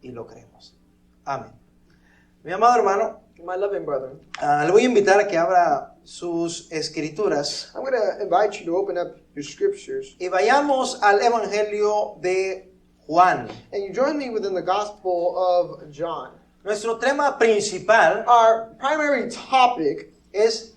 y lo creemos. Amén. Mi amado hermano, My loving brethren, le voy a invitar a que abra sus escrituras I'm going to invite you to open up your scriptures y vayamos al Evangelio de Juan. and you join me within the Gospel of John. Nuestro tema principal Our primary topic es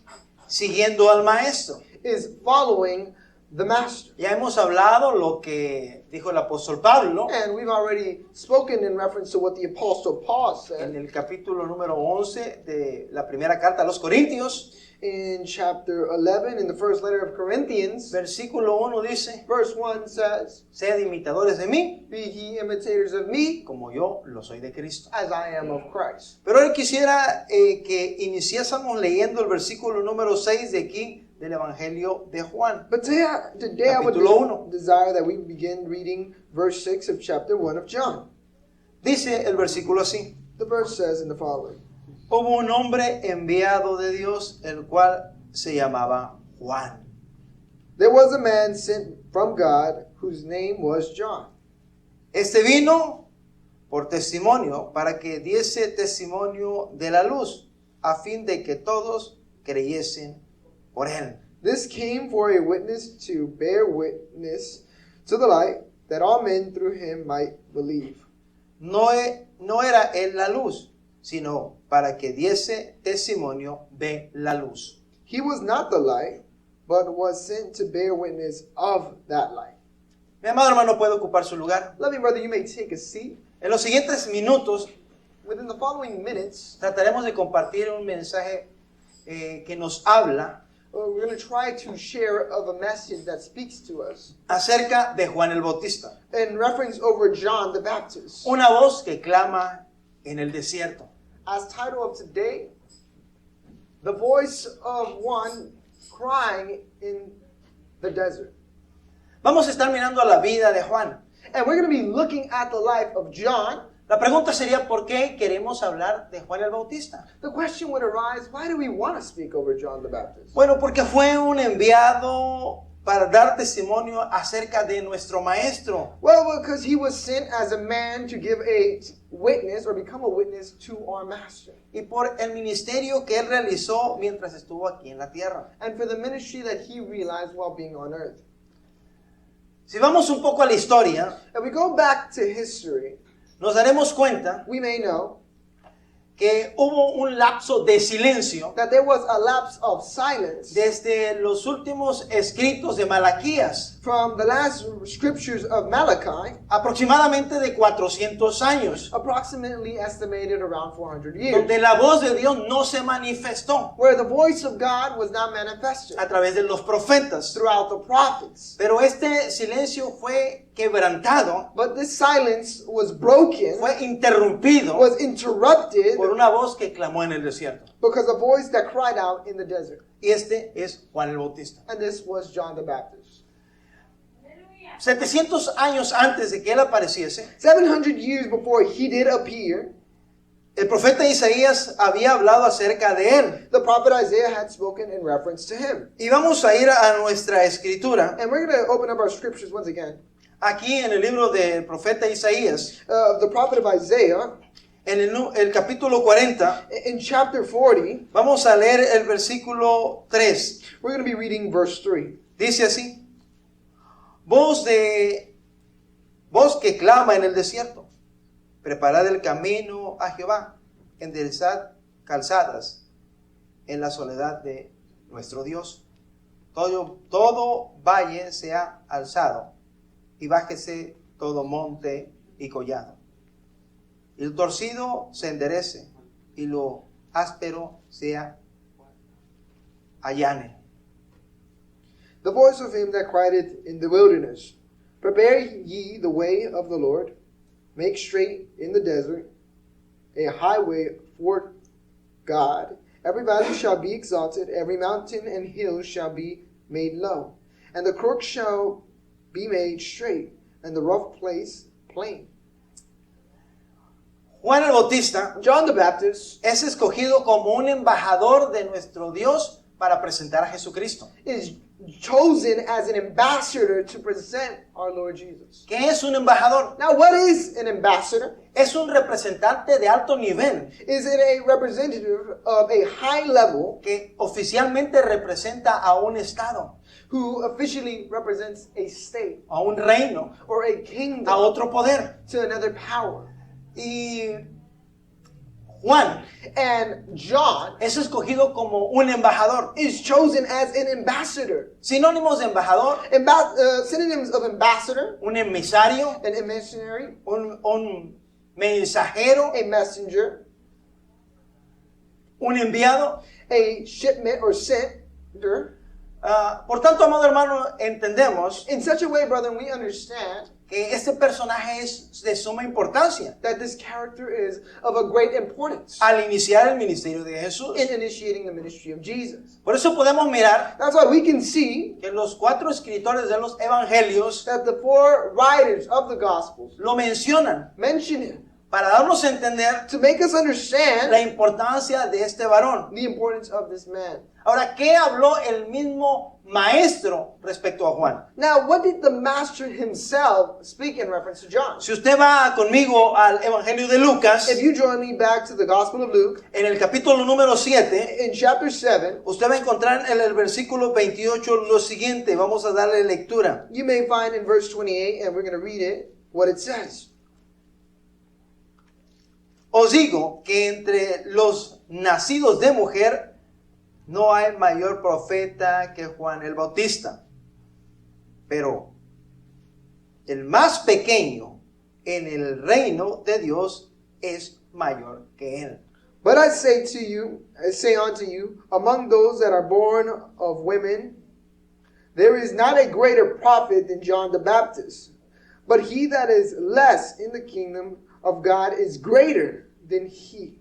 siguiendo al Maestro. is following the Master. Ya hemos hablado lo que dijo el apóstol Pablo And we've already spoken in reference to what the Apostle Paul en said el capítulo número 11 de la primera carta a los Corintios. in chapter 11 in the first letter of Corinthians. Versículo 1 dice, Verse 1 says, sed imitadores de mí, "Be ye imitators of me, como yo lo soy de Cristo. as I am of Christ." Pero hoy quisiera que iniciásemos leyendo el versículo número 6 de aquí del Evangelio de Juan. But today I would Capítulo 1. desire that we begin reading verse 6 of chapter 1 of John. Dice el versículo así: The verse says in the following: hubo un hombre enviado de Dios, el cual se llamaba Juan. There was a man sent from God whose name was John. Este vino por testimonio, para que diese testimonio de la luz, a fin de que todos creyesen por él. This came for a witness to bear witness to the light, that all men through him might believe. No era él la luz, sino para que diese testimonio de la luz. He was not the light, but was sent to bear witness of that light. Mi amado hermano puede ocupar su lugar. Loving brother, you may take a seat. En los siguientes minutos Within the following minutes, trataremos de compartir un mensaje que nos habla we're going to try to share of a message that speaks to us acerca de Juan el Bautista. in reference over John the Baptist. Una voz que clama en el desierto. As title of today, the voice of one crying in the desert. Vamos a estar mirando a la vida de Juan. And we're going to be looking at the life of John. La pregunta sería, ¿por qué queremos hablar de Juan el Bautista? The question would arise, why do we want to speak over John the Baptist? Bueno, porque fue un enviado para dar testimonio acerca de nuestro Maestro. Well, because he was sent as a man to give a witness or become a witness to our Master. Y por el ministerio que él realizó mientras estuvo aquí en la tierra. And for the ministry that he realized while being on earth. Si vamos un poco a la historia, If we go back to history, nos daremos cuenta we may know que hubo un lapso de silencio that there was a lapse of silence desde los últimos escritos de Malaquías, from the last scriptures of Malachi, aproximadamente de 400 años, approximately estimated around 400 years, donde la voz de Dios no se manifestó where the voice of God was not manifested a través de los profetas. throughout the prophets. Pero este silencio fue quebrantado, But this silence was broken, fue interrumpido was interrupted por una voz que clamó en el desierto. because a voice that cried out in the desert. Y este es Juan el Bautista. And this was John the Baptist. 700 años antes de que él apareciese, 700 years before he did appear, el profeta Isaías había hablado acerca de él. the prophet Isaiah had spoken in reference to him. Y vamos a ir a nuestra escritura, And we're going to open up our scriptures once again. aquí en el libro del profeta Isaías, The prophet of Isaiah, en el capítulo 40, in chapter 40, vamos a leer el versículo 3. we're going to be reading verse 3. Dice así: voz que clama en el desierto, preparad el camino a Jehová, enderezad calzadas en la soledad de nuestro Dios. Todo valle sea alzado, y bájese todo monte y collado. Y el torcido se enderece, y lo áspero sea allane. The voice of him that cried in the wilderness, prepare ye the way of the Lord, make straight in the desert a highway for God. Every valley shall be exalted, every mountain and hill shall be made low, and the crook shall be made straight, and the rough place plain. Juan el Bautista John the Baptist es escogido como un embajador de nuestro Dios para presentar a Jesucristo. is chosen as an ambassador to present our Lord Jesus. ¿Qué es un embajador? Now, what is an ambassador? Es un representante de alto nivel Is it a representative of a high level que oficialmente representa a un estado, who officially represents a state a un reino, or a a kingdom otro poder? to another power? Y Juan And John es escogido como un embajador. is chosen as an ambassador. Sinónimos de embajador: Synonyms of ambassador, un emisario, an emissary, un mensajero, a messenger, un enviado. a shipment or sender. Por tanto, amado hermano, entendemos In such a way, brethren, we understand que este personaje es de suma importancia that this character is of a great importance al iniciar el ministerio de Jesús. in initiating the ministry of Jesus. Por eso podemos mirar That's why we can see que los 4 escritores de los evangelios that the 4 writers of the Gospels lo mencionan mention him para darnos a entender to make us understand la importancia de este varón. the importance of this man. Ahora, ¿qué habló el mismo maestro respecto a Juan? Now, what did the master himself speak in reference to John? Si usted va conmigo al Evangelio de Lucas, If you join me back to the Gospel of Luke, en el capítulo número 7, in chapter 7, usted va a encontrar en el versículo 28 lo siguiente. Vamos a darle lectura. you may find in verse 28, and we're going to read it, what it says. Os digo que entre los nacidos de mujer no hay mayor profeta que Juan el Bautista. Pero el más pequeño en el reino de Dios es mayor que él. But I say unto you, among those that are born of women, there is not a greater prophet than John the Baptist. But he that is less in the kingdom of God is greater than he.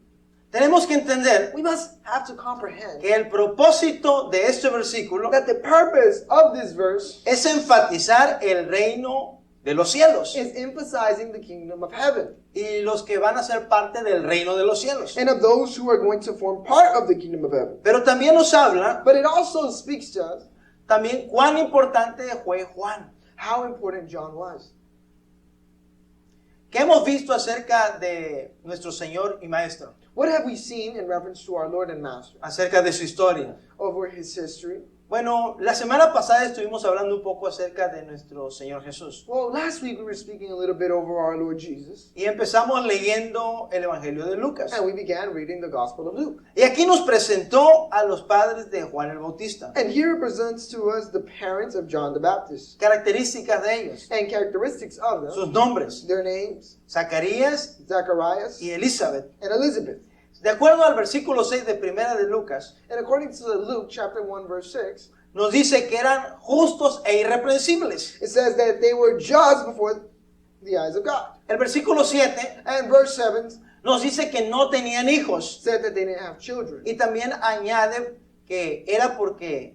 Tenemos que entender We must have to comprehend que el propósito de este versículo that the purpose of this verse es enfatizar el reino de los cielos is emphasizing the kingdom of heaven y los que van a ser parte del reino de los cielos. and of those who are going to form part of the kingdom of heaven. Pero también nos habla But it also speaks to us también cuán importante fue Juan. how important John was. ¿Qué hemos visto acerca de nuestro Señor y Maestro? What have we seen in reference to our Lord and Master Acerca de su historia. over his history? Bueno, la semana pasada estuvimos hablando un poco acerca de nuestro Señor Jesús. Well, last week we were speaking a little bit over our Lord Jesus, Y empezamos leyendo el Evangelio de Lucas. and we began reading the Gospel of Luke. Y aquí nos presentó a los padres de Juan el Bautista. And here it presents to us the parents of John the Baptist Características de ellos. and characteristics of them, Sus nombres. their names, Zacarías Zacharias y Elizabeth. and Elizabeth. De acuerdo al versículo 6 de Primera de Lucas, And according to Luke chapter 1 verse 6, nos dice que eran justos e irreprensibles. it says that they were just before the eyes of God. El versículo 7 And verse 7 nos dice que no tenían hijos. said that they didn't have children. Y también añade que era porque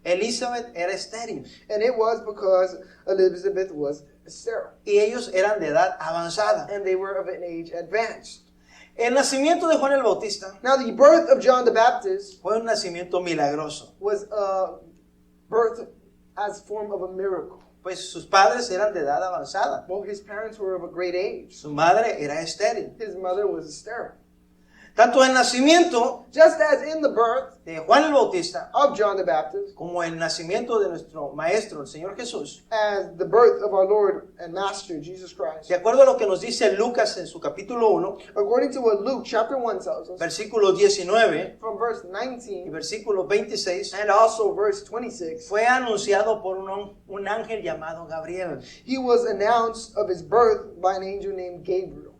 Elizabeth era estéril And it was because Elizabeth was sterile. y ellos eran de edad avanzada. And they were of an age advanced. El nacimiento de Juan el Bautista Now the birth of John the Baptist fue un nacimiento milagroso, was a birth as form of a miracle. pues sus padres eran de edad avanzada. Well, his parents were of a great age. Su madre era estéril. His mother was sterile. Tanto el nacimiento Just as in the birth de Juan el Bautista of John the Baptist, como el nacimiento de nuestro Maestro, el Señor Jesús, as the birth of our Lord and Master Jesus Christ. de acuerdo a lo que nos dice Lucas en su capítulo 1, According to what Luke chapter 1 tells us, versículo 19 from verse y 19 versículo 26, and also verse 26, fue anunciado por un ángel llamado Gabriel. he was announced of his birth by an angel named Gabriel.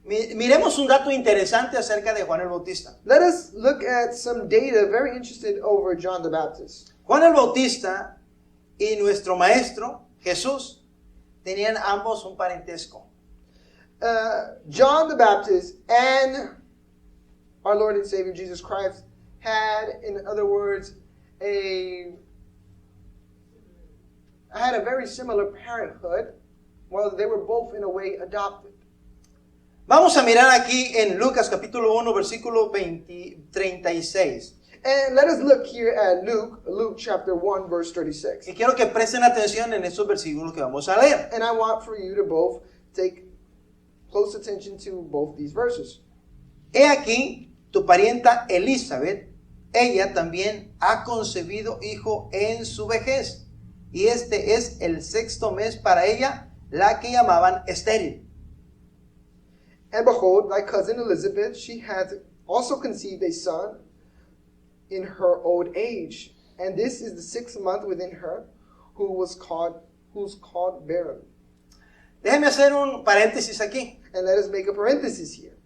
Miremos un dato interesante acerca de Juan el Bautista. Let us look at some data very interested over John the Baptist. Juan el Bautista y nuestro Maestro, Jesús, tenían ambos un parentesco. John the Baptist and our Lord and Savior Jesus Christ had, in other words, had a very similar parenthood, while they were both in a way adopted. Vamos a mirar aquí en Lucas capítulo 1, versículo 36. And let us look here at Luke chapter 1, verse 36. Y quiero que presten atención en estos versículos que vamos a leer. And I want for you to both take close attention to both these verses. He aquí tu parienta Elizabeth, ella también ha concebido hijo en su vejez, y este es el 6º mes para ella, la que llamaban estéril. And behold, thy cousin Elizabeth, she hath also conceived a son in her old age, and this is the 6th month within her, who's called barren. Déjeme hacer un paréntesis aquí. And let us make a parenthesis here.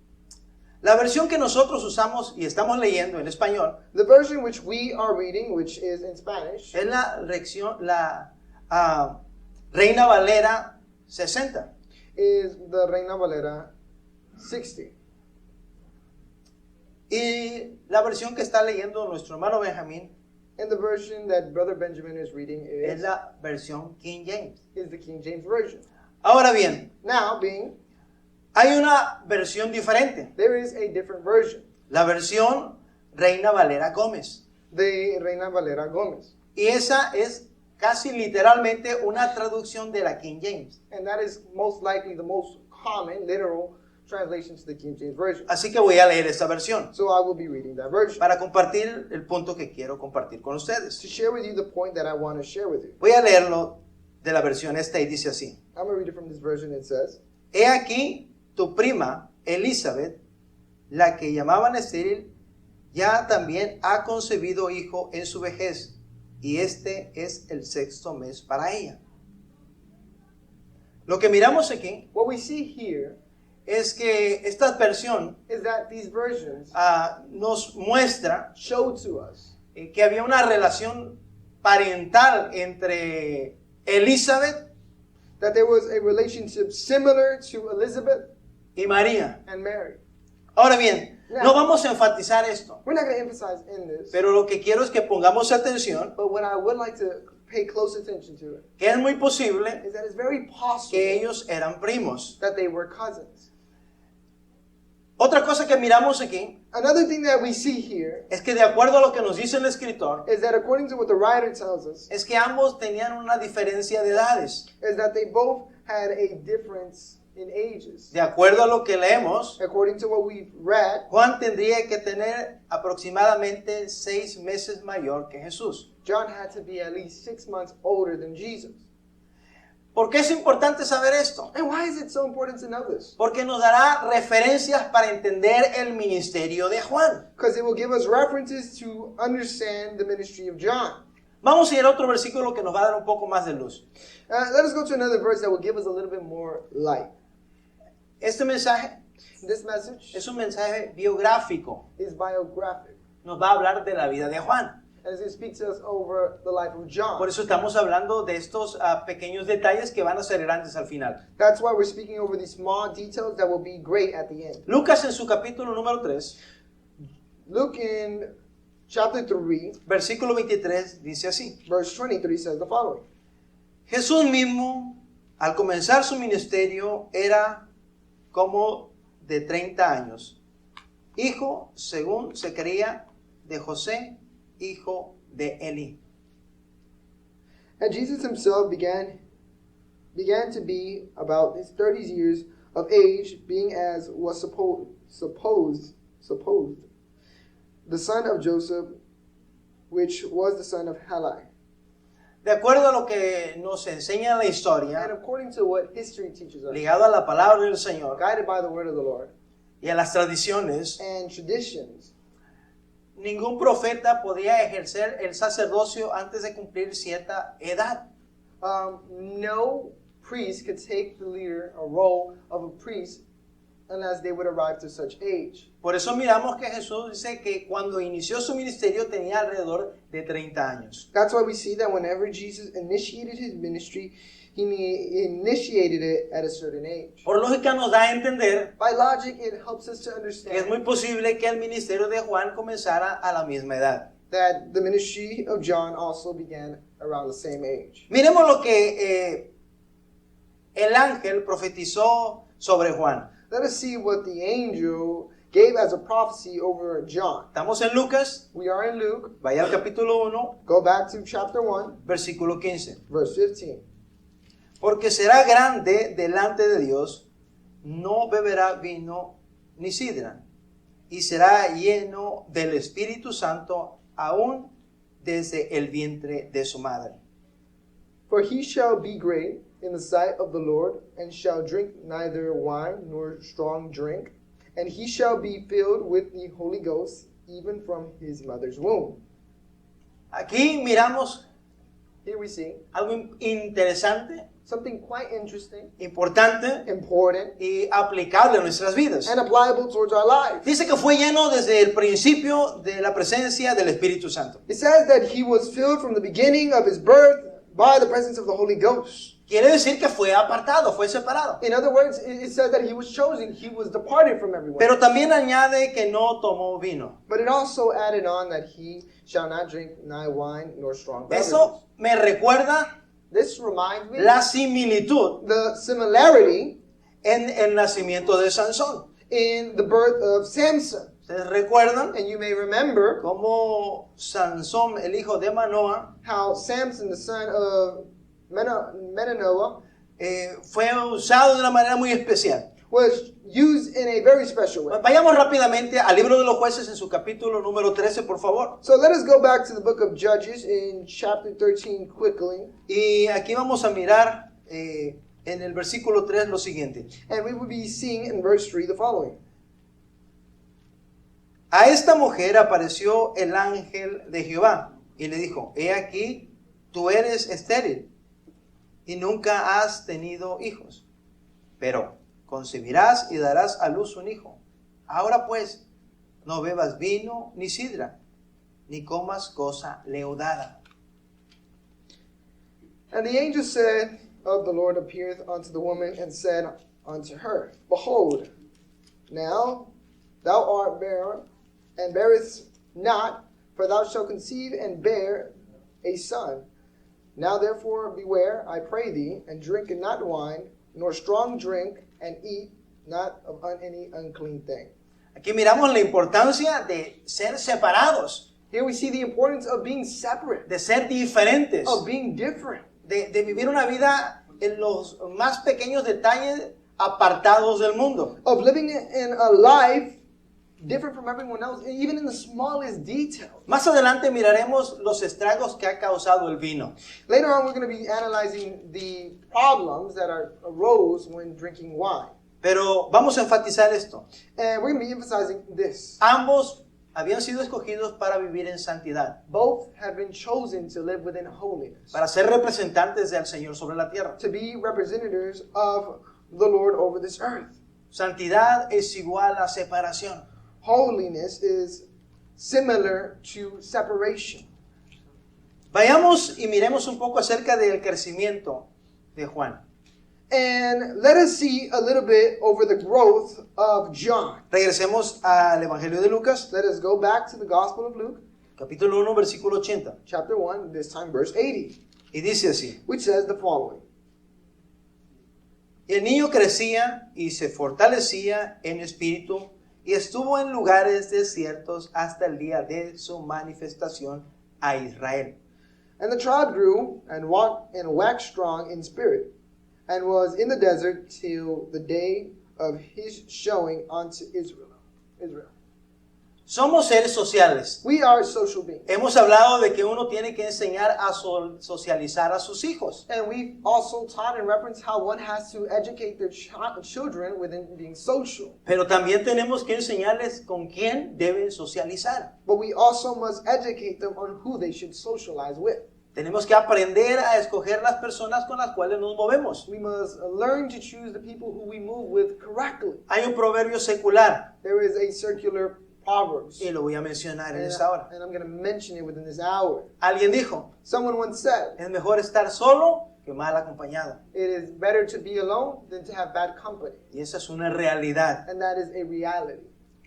La versión que nosotros usamos y estamos leyendo en español The version which we are reading, which is in Spanish, es la Reina Valera 60. is the Reina Valera 60. Y la versión que está leyendo nuestro hermano Benjamín And the version that Brother Benjamin is reading es la versión King James. is the King James Version. Ahora bien, Now, being, hay una versión diferente, there is a different version, la versión Reina Valera Gómez. the Reina Valera Gomez. Y esa es casi literalmente una traducción de la King James. And that is most likely the most common, literal translation to the King James Version. Así que voy a leer esta versión So I will be reading that version para compartir el punto que quiero compartir con ustedes. to share with you the point that I want to share with you. Voy a leerlo de la versión esta y dice así. I'm going to read it from this version. It says, He aquí tu prima Elizabeth, la que llamaban estéril, ya también ha concebido hijo en su vejez, y este es el 6º mes para ella. Lo que miramos aquí what we see here es que esta versión is that these versions nos muestra show to us que había una relación parental entre Elizabeth that there was a relationship similar to Elizabeth y María. and Mary. Ahora bien, no vamos a enfatizar esto, We're not going to emphasize in this, pero lo que quiero es que pongamos atención, but what I would like to pay close attention to que es muy posible is that it's very possible que ellos eran primos. that they were cousins. Otra cosa que miramos aquí Another thing that we see here es que de acuerdo a lo que nos dice el escritor, is that according to what the writer tells us, es que ambos tenían una diferencia de edades. is that they both had a difference in ages. De acuerdo a lo que leemos, According to what we've read, Juan tendría que tener aproximadamente 6 meses mayor que Jesús. John had to be at least 6 months older than Jesus. ¿Por qué es importante saber esto? And why is it so important to know this? Porque nos dará referencias para entender el ministerio de Juan. Because it will give us references to understand the ministry of John. Vamos a ir a otro versículo que nos va a dar un poco más de luz. Let us go to another verse that will give us a little bit more light. Este mensaje This message es un mensaje biográfico. is biographic. Nos va a hablar de la vida de Juan. As it speaks to us over the life of John. Por eso estamos hablando de estos pequeños detalles que van a ser grandes al final. That's why we're speaking over these small details that will be great at the end. Lucas en su capítulo número 3, Luke in chapter 3, versículo 23, dice así. verse 23 says the following. Jesús mismo, al comenzar su ministerio, era como de 30 años. Hijo, según se creía, de José, hijo de Elí. And Jesus himself began to be about his 30 years of age, being as was supposed the son of Joseph, which was the son of Heli. De acuerdo a lo que nos enseña la And historia, according to what history teaches us, ligado a la palabra del Señor guided by the word of the Lord y a las tradiciones, and traditions, ningún profeta podía ejercer el sacerdocio antes de cumplir cierta edad. no priest could take the leader, a role of a priest, unless they would arrive to such age. Por eso miramos que Jesús dice que cuando inició su ministerio tenía alrededor de 30 años. That's why we see that whenever Jesus initiated his ministry, he initiated it at a certain age. Por lógica nos da a entender By logic, it helps us to que es understand muy posible que el ministerio de Juan comenzara a la misma edad. that the ministry of John also began around the same age. Miremos lo que el ángel profetizó sobre Juan. Let us see what the angel gave as a prophecy over John. Estamos en Lucas, We are in Luke. vaya al capítulo 1, Go back to chapter 1, versículo 15. verse 15. Porque será grande delante de Dios, no beberá vino ni sidra, y será lleno del Espíritu Santo aún desde el vientre de su madre. For he shall be great in the sight of the Lord, and shall drink neither wine nor strong drink, and he shall be filled with the Holy Ghost, even from his mother's womb. Aquí miramos Here we see algo interesante, something quite interesting, importante important, y aplicable a nuestras vidas. and applicable towards our lives. Dice que fue lleno desde el principio de la presencia del Espíritu Santo. It says that he was filled from the beginning of his birth by the presence of the Holy Ghost. Quiere decir que fue apartado, fue separado. In other words, it says that he was chosen, he was departed from everyone. Pero también añade que no tomó vino. But it also added on that he shall not drink neither wine nor strong beverages. Eso me recuerda This reminds me la similitud the similarity en el nacimiento de Sansón. in the birth of Samson. ¿Ustedes recuerdan And you may remember cómo Sansón, el hijo de Manoah, how Samson, the son of Menanoah, fue usado de una manera muy especial? was used in a very special way. Vayamos rápidamente al libro de los jueces en su capítulo número 13, por favor. So let us go back to the book of Judges in chapter 13 quickly. Y aquí vamos a mirar en el versículo 3 lo siguiente. And we will be seeing in verse 3 the following. A esta mujer apareció el ángel de Jehová y le dijo, he aquí, tú eres estéril y nunca has tenido hijos, pero concebirás y darás a luz un hijo. Ahora pues, no bebas vino ni sidra, ni comas cosa leudada. And the angel said of the Lord appeared unto the woman and said unto her, Behold, now thou art barren, and bearest not, for thou shalt conceive and bear a son. Now therefore beware, I pray thee, and drink not wine, nor strong drink, and eat not of any unclean thing. Aquí miramos la importancia de ser separados, Here we see the importance of being separate, de ser diferentes, of being different, de vivir una vida en los más pequeños detalles apartados del mundo. of living in a life different from everyone else, even in the smallest details. Más adelante miraremos los estragos que ha causado el vino. Later on, we're going to be analyzing the problems that arose when drinking wine. Pero vamos a enfatizar esto. And we're going to be emphasizing this. Ambos habían sido escogidos para vivir en santidad, Both have been chosen to live within holiness, para ser representantes del Señor sobre la tierra. to be representatives of the Lord over this earth. Santidad es igual a separación. Holiness is similar to separation. Vayamos y miremos un poco acerca del crecimiento de Juan. And let us see a little bit over the growth of John. Regresemos al Evangelio de Lucas, Let us go back to the Gospel of Luke, capítulo 1, versículo 80. chapter 1, this time verse 80, Y dice así. which says the following. Y el niño crecía y se fortalecía en espíritu y estuvo en lugares desiertos hasta el día de su manifestación a Israel. And the child grew and waxed strong in spirit, and was in the desert till the day of his showing unto Israel. Somos seres sociales. We are social beings. Hemos hablado de que uno tiene que enseñar a socializar a sus hijos. And we've also taught and referenced how one has to educate their children within being social. Pero también tenemos que enseñarles con quién deben socializar. But we also must educate them on who they should socialize with. Tenemos que aprender a escoger las personas con las cuales nos movemos. We must learn to choose the people who we move with correctly. Hay un proverbio secular There is a circular Proverbs. y lo voy a mencionar en esta hora. And I'm going to mention it within this hour. Alguien dijo, Someone once said, es mejor estar solo que mal acompañado. it is better to be alone than to have bad company. Y esa es una realidad. And that is a reality.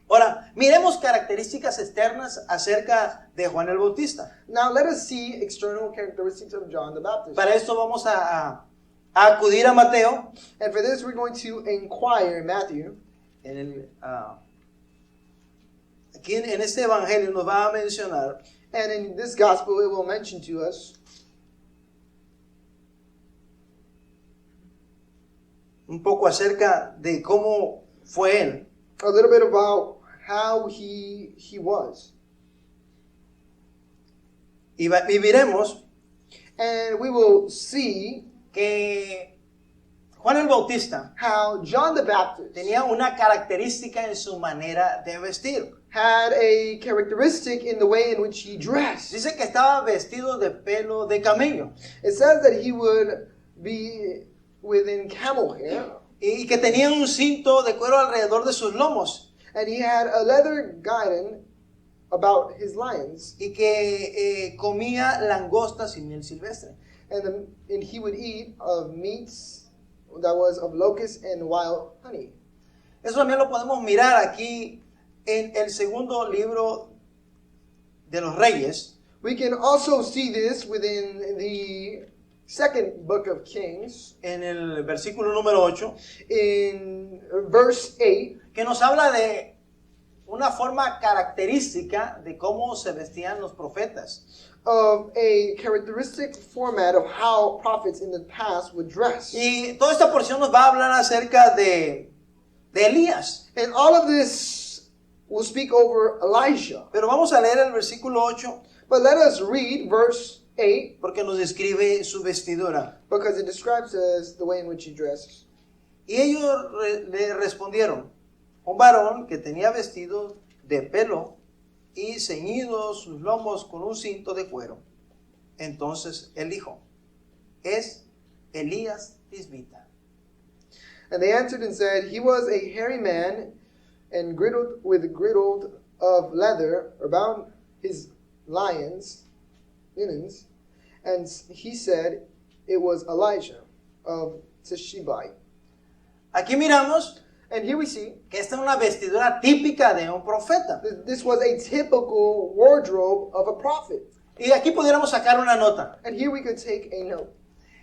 Ahora, miremos características externas acerca de Juan el Bautista. Now let us see external characteristics of John the Baptist. Para esto vamos a acudir a Mateo And for this we're going to inquire in Matthew en el aquí en este evangelio nos va a mencionar And in this gospel, it will mention to us un poco acerca de cómo fue él. a little bit about how he was. Y veremos And we will see que Juan el Bautista how John the Baptist tenía una característica en su manera de vestir. had a characteristic in the way in which he dressed. Dice que estaba vestido de pelo de camello It says that he would be within camel hair, y que tenía un cinto de cuero alrededor de sus lomos and he had a leather guidon about his loins, y que comía langostas y miel silvestre. and he would eat of meats that was of locusts and wild honey. Eso también lo podemos mirar aquí en el segundo libro de los Reyes, We can also see this within the second book of Kings, en el versículo número 8, in verse 8, que nos habla de una forma característica de cómo se vestían los profetas. of a characteristic format of how prophets in the past would dress. Y toda esta porción nos va a hablar acerca de Elías. And all of this will speak over Elijah. Pero vamos a leer el versículo 8 But let us read verse 8 porque nos describe su vestidura. because it describes us the way in which he dresses. Y ellos le respondieron, un varón que tenía vestido de pelo y ceñidos sus lomos con un cinto de cuero. Entonces él dijo, es Elías Tisbita. And they answered and said, He was a hairy man and girdled of leather about his linens. And he said, it was Elijah of Tishbe. Aquí miramos And here we see que esta es una vestidura típica de un profeta. that this was a typical wardrobe of a prophet. Y aquí pudiéramos sacar una nota. And here we could take a note.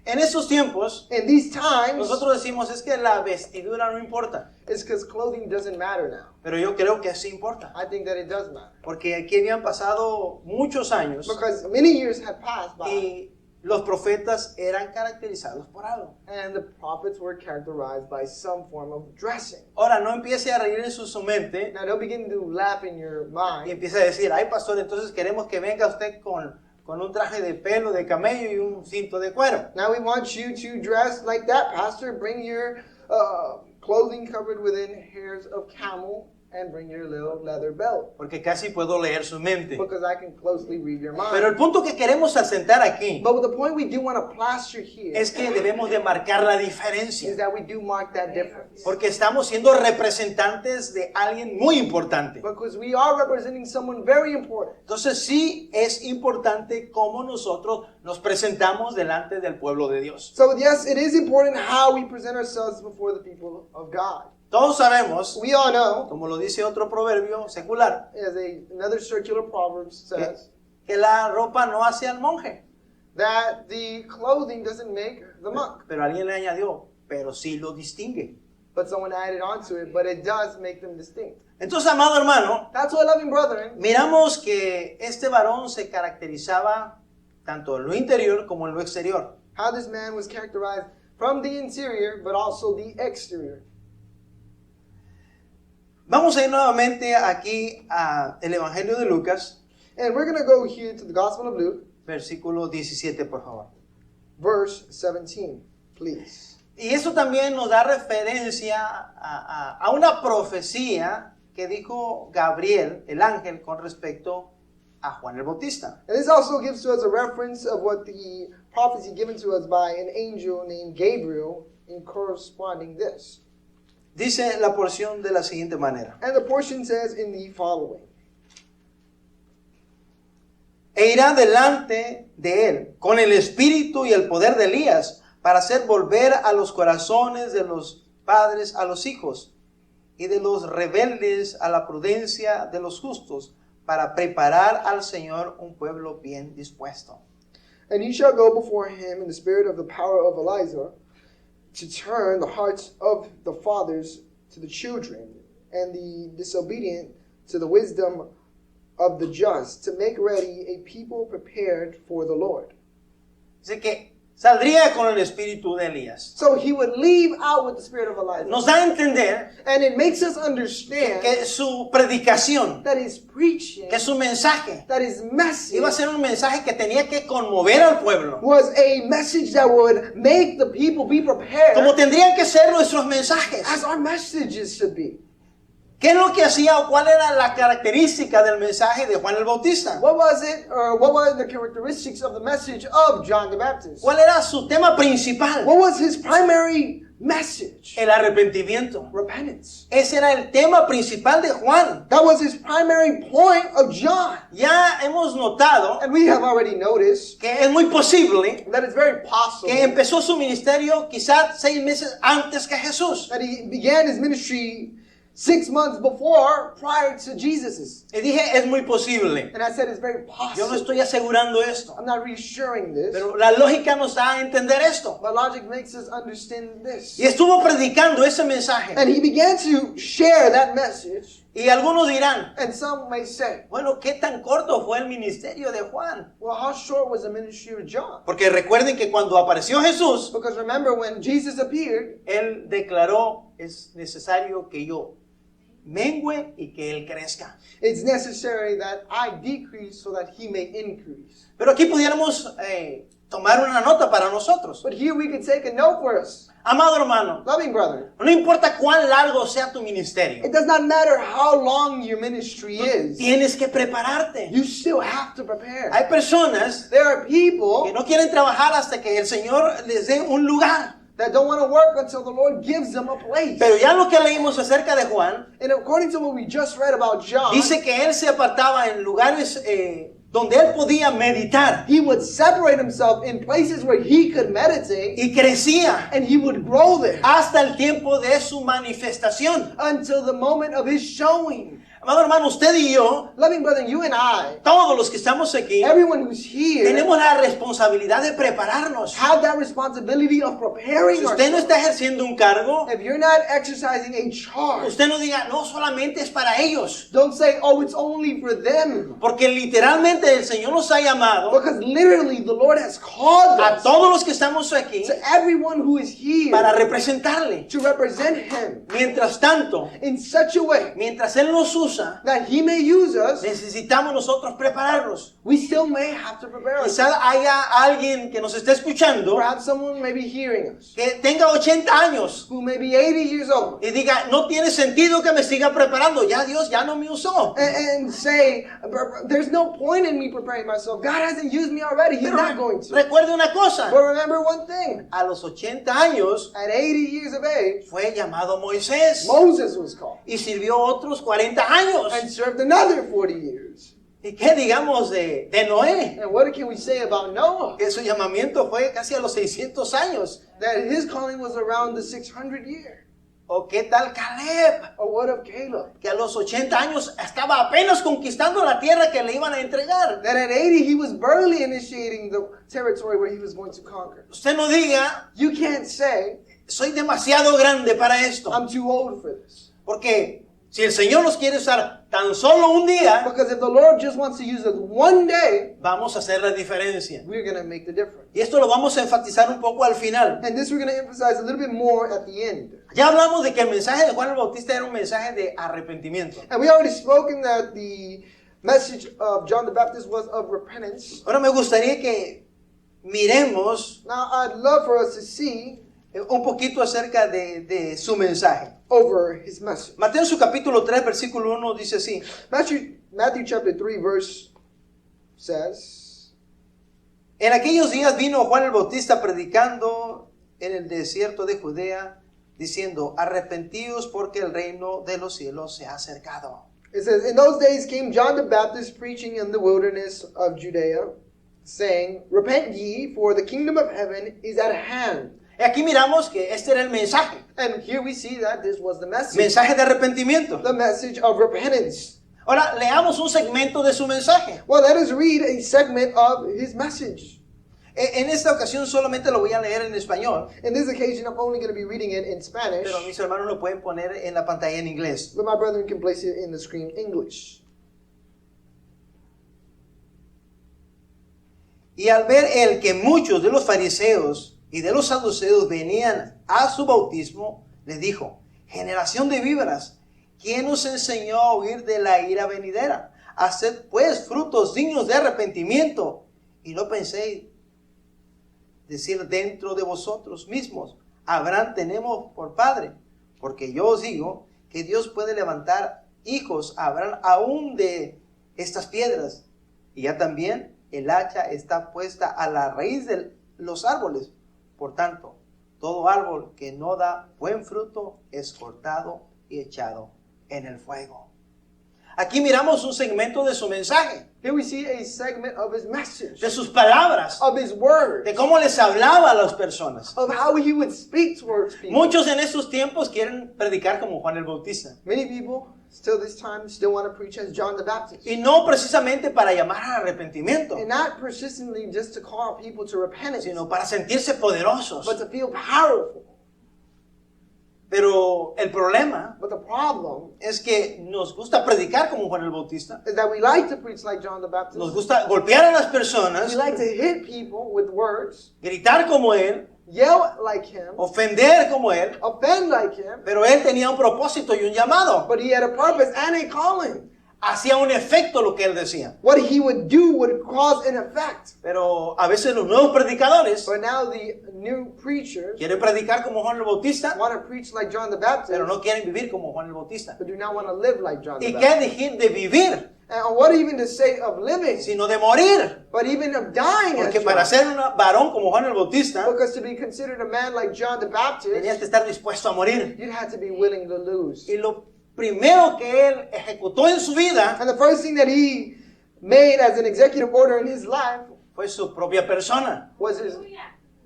En estos tiempos, In these times, nosotros decimos es que la vestidura no importa. it's because clothing doesn't matter now. Pero yo creo que sí importa. I think that it does matter. Porque aquí habían pasado muchos años Because many years had passed by, y los profetas eran caracterizados por algo. and the prophets were characterized by some form of dressing. Ahora, no empiece a reír en su mente Now, don't begin to laugh in your y mind empiece a decir, ay pastor, entonces queremos que venga usted con un traje de pelo de camello y un cinto de cuero. Now we want you to dress like that, Pastor. Bring your clothing covered within hairs of camel and bring your little leather belt. Porque casi puedo leer su mente. Because I can closely read your mind. Pero el punto que queremos asentar aquí But the point we do want to plaster here es que debemos de marcar la is diferencia. that we do mark that difference. Porque estamos siendo representantes de alguien muy importante. Because we are representing someone very important. Entonces sí es importante cómo nosotros nos presentamos delante del pueblo de Dios. So yes, it is important how we present ourselves before the people of God. Todos sabemos, We all know, como lo dice otro proverbio secular, as another circular proverb says, que la ropa no hace al monje. that the clothing doesn't make the monk. Pero alguien le añadió, pero sí lo distingue. But someone added onto it, but it does make them distinct. Entonces, amado hermano, That's why, loving brethren, miramos que este varón se caracterizaba tanto en lo interior como en lo exterior. how this man was characterized from the interior, but also the exterior. Vamos a ir nuevamente aquí al Evangelio de Lucas, And we're going to go here to the Gospel of Luke, versículo 17, por favor. verse 17, please. Y eso también nos da referencia a una profecía que dijo Gabriel, el ángel, con respecto a Juan el Bautista. And this also gives to us a reference of what the prophecy given to us by an angel named Gabriel in corresponding this. Dice la porción de la siguiente manera. And the portion says in the following. E irá delante de él con el espíritu y el poder de Elías para hacer volver a los corazones de los padres a los hijos y de los rebeldes a la prudencia de los justos para preparar al Señor un pueblo bien dispuesto. And he shall go before him in the spirit of the power of Elijah, to turn the hearts of the fathers to the children, and the disobedient to the wisdom of the just, to make ready a people prepared for the Lord. Dice que saldría con el espíritu de Elías. So he would leave out with the spirit of Elijah. Nos da a entender And it makes us understand que su predicación, that his preaching, que su mensaje, that his message iba a ser un mensaje que tenía que conmover al pueblo. was a message that would make the people be prepared, Como tendrían que ser nuestros mensajes. as our messages should be. ¿Qué es lo que hacía o cuál era la característica del mensaje de Juan el Bautista? What was it, or what were the characteristics of the message of John the Baptist? ¿Cuál era su tema principal? What was his primary message? El arrepentimiento. Repentance. Ese era el tema principal de Juan. That was his primary point of John. Ya hemos notado And we have already noticed que es muy posible that it's very possible que empezó su ministerio quizás 6 meses antes que Jesús. that he began his ministry 6 months before, prior to Jesus's. Y dije, es muy posible. And I said it's very Yo no possible. estoy asegurando esto, I'm not reassuring this, pero la lógica nos da a entender esto. but logic makes us understand this. Y estuvo predicando ese mensaje. And he began to share that message, Y algunos dirán, and some may say, bueno, ¿qué tan corto fue el ministerio de Juan? well, how short was the ministry of John? Porque recuerden que cuando apareció Jesús, Because remember, when Jesus appeared, Él declaró, es necesario que yo mengüe y que Él crezca. it's necessary that I decrease so that he may increase. Pero aquí pudiéramos tomar una nota para nosotros. But here we could take a note for us. Amado hermano, Loving brother, no importa cuán largo sea tu ministerio, it does not matter how long your ministry is. tienes que prepararte. You still have to prepare. Hay personas There are people que no quieren trabajar hasta que el Señor les dé un lugar. that don't want to work until the Lord gives them a place. Pero ya lo que leímos acerca de Juan, And according to what we just read about John, dice que Él se apartaba en lugares donde Él podía meditar he would separate himself in places where he could meditate, y crecía and he would grow there hasta el tiempo de su manifestación. until the moment of his showing. Amado hermano, usted y yo, Loving brother, you and I, todos los que estamos aquí, everyone who's here, tenemos la responsabilidad de prepararnos. have that responsibility of preparing Si usted no ourselves. está ejerciendo un cargo, If you're not exercising a charge, usted no diga, no, solamente es para ellos. don't say, oh, it's only for them. Porque literalmente el Señor nos ha llamado Because literally the Lord has called a us, todos los que estamos aquí to everyone who is here, para representarle. to represent him Mientras tanto, in such a way mientras Él nos usa, that he may use us. necesitamos nosotros prepararnos. We still may have to prepare us. Quizás haya alguien que nos esté escuchando Perhaps someone may be hearing us que tenga 80 años who may be 80 years old y diga, no tiene sentido que me siga preparando, ya Dios ya no me usó. and say, there's no point in me preparing myself. God hasn't used me already. He's Pero not going to. recuerde una cosa, But remember one thing. a los 80 años At 80 years of age, fue llamado Moisés Moses was called y sirvió otros 40 años. and served another 40 years. ¿Y qué digamos de Noé? And what can we say about Noah? Que su llamamiento fue casi a los 600 años. That his calling was around the 600 year. ¿O qué tal Caleb? Or what of Caleb? Que a los 80 años estaba apenas conquistando la tierra que le iban a entregar. That at 80 he was barely initiating the territory where he was going to conquer. Usted no diga, You can't say, soy demasiado grande para esto. I'm too old for this. Porque si el Señor nos quiere usar tan solo un día, Because if the Lord just wants to use us one day, vamos a hacer la diferencia. we're going to make the difference. Y esto lo vamos a enfatizar un poco al final. And this we're going to emphasize a little bit more at the end. Ya hablamos de que el mensaje de Juan el Bautista era un mensaje de arrepentimiento. And we already spoken that the message of John the Baptist was of repentance. Ahora me gustaría que miremos Now I'd love for us to see un poquito acerca de su mensaje. over his message. Mateo en su capítulo 3, versículo 1 dice así. Matthew chapter 3 verse says, En aquellos días vino Juan el Bautista predicando en el desierto de Judea, diciendo, arrepentíos porque el reino de los cielos se ha acercado. it says, in those days came John the Baptist preaching in the wilderness of Judea, saying, repent ye, for the kingdom of heaven is at hand. Y aquí miramos que este era el mensaje. And here we see that this was the message. Mensaje de arrepentimiento. The message of repentance. Ahora, leamos un segmento de su mensaje. Well, let us read a segment of his message. En esta ocasión solamente lo voy a leer en español, In this occasion, I'm only going to be reading it in Spanish, pero mis hermanos lo pueden poner en la pantalla en inglés. but my brethren can place it in the screen English. Y al ver él que muchos de los fariseos y de los saduceos venían a su bautismo, le dijo: generación de víboras, ¿quién os enseñó a huir de la ira venidera? Haced pues frutos dignos de arrepentimiento, y no penséis decir dentro de vosotros mismos: Abraham tenemos por padre. Porque yo os digo que Dios puede levantar hijos a Abraham aún de estas piedras. Y ya también el hacha está puesta a la raíz de los árboles. Por tanto, todo árbol que no da buen fruto es cortado y echado en el fuego. Aquí miramos un segmento de su mensaje, Here we see a segment of his message, de sus palabras, of his words, de cómo les hablaba a las personas. of how he would speak towards people. Muchos en estos tiempos quieren predicar como Juan el Bautista. Many people, still this time, still want to preach as John the Baptist. Y no precisamente para llamar al arrepentimiento, And not persistently just to call people to repentance, sino para sentirse poderosos. but to feel powerful. Pero el problema But the problem es que nos gusta predicar como Juan el Bautista. is that we like to preach like John the Baptist. Nos gusta golpear a las personas, We like to hit people with words, gritar como él, yell like him, ofender como él. offend like him, Pero él tenía un propósito y un llamado. but he had a purpose and a calling. Hacía un efecto lo que él decía. What he would do would cause an effect. Pero a veces los nuevos predicadores But now the new preachers quieren predicar como Juan el Bautista, want to preach like John the Baptist, pero no quieren vivir como Juan el Bautista. but do not want to live like John the ¿Y Baptist. qué decir de vivir, And what even to say of living, sino de morir? but even of dying as Porque para John. ser un varón como Juan el Bautista, Because to be considered a man like John the Baptist, tenías que estar dispuesto a morir. you'd have to be willing to lose. Y lo primero que él ejecutó en su vida And the first thing that he made as an executive order in his life fue su propia persona. was his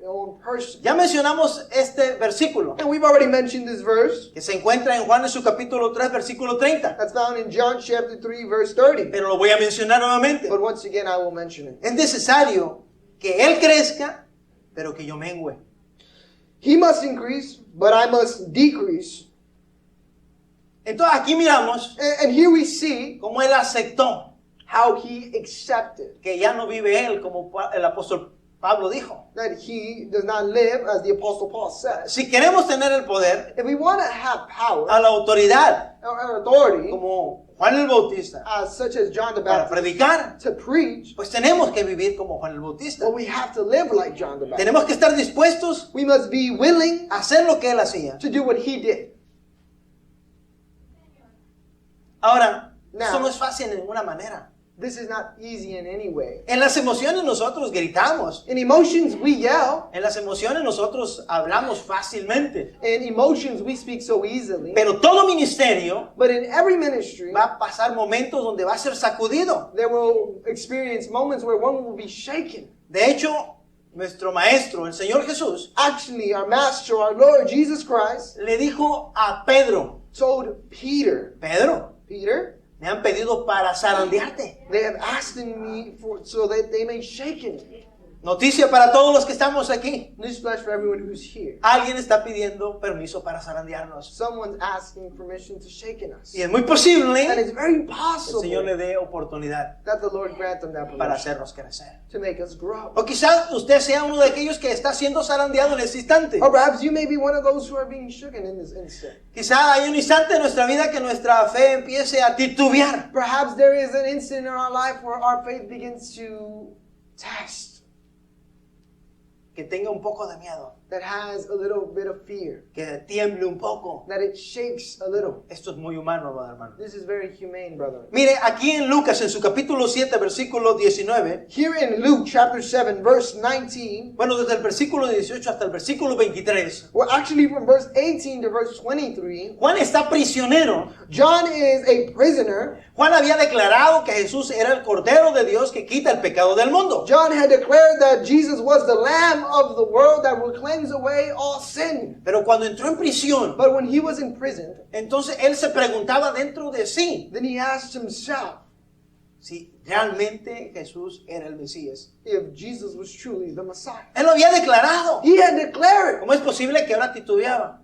own person. Ya mencionamos este versículo And we've already mentioned this verse. que se encuentra en Juan en su capítulo 3, versículo 30. That's found in John chapter 3, verse 30. Pero lo voy a mencionar nuevamente. But once again, I will mention it. Es necesario que él crezca, pero que yo mengüe. He must increase, but I must decrease. Entonces aquí miramos And here we see cómo él aceptó how he accepted que ya no vive él, como el apóstol Pablo dijo. that he does not live as the Apostle Paul says. Si queremos tener el poder, If we want to have power a la autoridad, or authority, como Juan el Bautista, such as John the para Baptist, predicar, to preach, pues tenemos que vivir como Juan el Bautista. well, we have to live like John the Baptist. Tenemos que estar dispuestos We must be willing a hacer lo que él hacía. to do what he did. Ahora, Now- eso no es fácil de ninguna manera. This is not easy in any way. En las emociones nosotros gritamos. In emotions, we yell. En las emociones nosotros hablamos fácilmente. In emotions, we speak so easily. Pero todo ministerio But in every ministry, va a pasar momentos donde va a ser sacudido. there will experience moments where one will be shaken. De hecho, nuestro maestro, el Señor Jesús, Actually, our Master, our Lord Jesus Christ, le dijo a Pedro: told Peter, Pedro, Peter, me han pedido para zarandearte. they have asked me for so that they may shake it. Noticia para todos los que estamos aquí. Newsflash for everyone who's here. Alguien está pidiendo permiso para zarandearnos. Someone's asking permission to shaken us. Y es muy And posible it's very que el Señor le possible dé oportunidad that the Lord grant them that para permission hacernos crecer. to make us grow. O quizás usted sea uno de aquellos que está siendo zarandeado en este instante. Or perhaps you may be one of those who are being shaken in this instant. Quizá hay un instante en nuestra vida que nuestra fe empiece a titubear. Perhaps there is an instant in our life where our faith begins to test, Que tenga un poco de miedo. that has a little bit of fear, Que tiemble un poco. that it shakes a little. Esto es muy humano, hermano. This is very humane, brother. Mire, aquí en Lucas, en su capítulo 7, versículo 19. Here in Luke chapter 7, verse 19, Bueno, desde el versículo 18 hasta el versículo 23. well, actually from verse 18 to verse 23, Juan está prisionero. John is a prisoner. Juan había declarado que Jesús era el Cordero de Dios que quita el pecado del mundo. John had declared that Jesus was the Lamb of the world that will cleanse away all sin. Pero cuando entró en prisión, But when he was imprisoned, entonces él se preguntaba dentro de sí, then he asked himself, si realmente Jesús era el Mesías. if Jesus was truly the Messiah. Él lo había declarado. He had declared. ¿Cómo es posible que ahora titubeaba?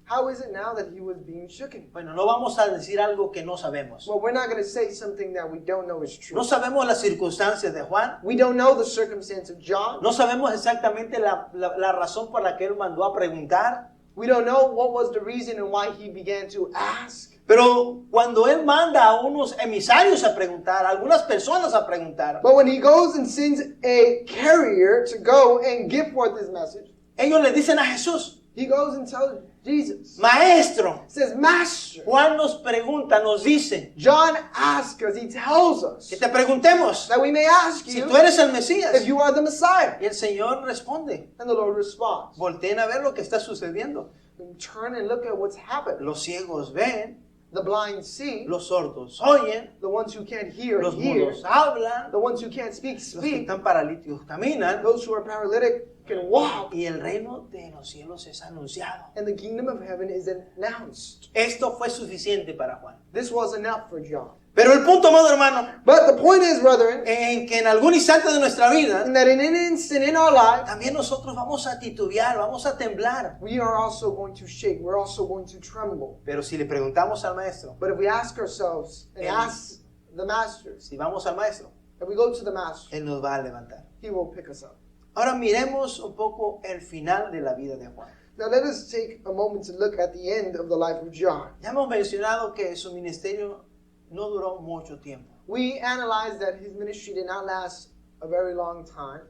How is it now that he was being shaken? Bueno, no vamos a decir algo que no sabemos. Well, we're not going to say something that we don't know is true. No sabemos las circunstancias de Juan. We don't know the circumstance of John. No sabemos exactamente la razón por la que él mandó a preguntar. We don't know what was the reason and why he began to ask. Pero cuando él manda a unos emisarios a preguntar, a algunas personas a preguntar, But when he goes and sends a carrier to go and give forth his message, ellos le dicen a Jesús, he goes and tells Jesus. Maestro, Says, Master. Juan nos pregunta, nos dice, John asks us, he tells us que te preguntemos that we may ask si you tú eres el Mesías. if you are the Messiah. Y el Señor responde, And the Lord responds. volteen a ver lo que está sucediendo. Turn and look at what's happened. Los ciegos ven, The blind see. los sordos oyen, The ones who can't hear los hear. mudos hablan, The ones who can't speak los que speak. están paralíticos caminan, Those who are paralytic can walk. y el reino de los cielos es anunciado. And the kingdom of heaven is announced. Esto fue suficiente para Juan. This was enough for John. Pero el punto, amado hermano, But the point is, brethren, en que en algún instante de nuestra vida, that in an instant in our life, también nosotros vamos a titubear, vamos a temblar. we are also going to shake. We're also going to tremble. Pero si le preguntamos al maestro, But if we ask ourselves and ask the Master, si vamos al maestro, if we go to the Master, él nos va a levantar. he will pick us up. Ahora miremos un poco el final de la vida de Juan. Now let us take a moment to look at the end of the life of John. Ya hemos mencionado que su ministerio no duró mucho tiempo. We analyzed that his ministry did not last a very long time.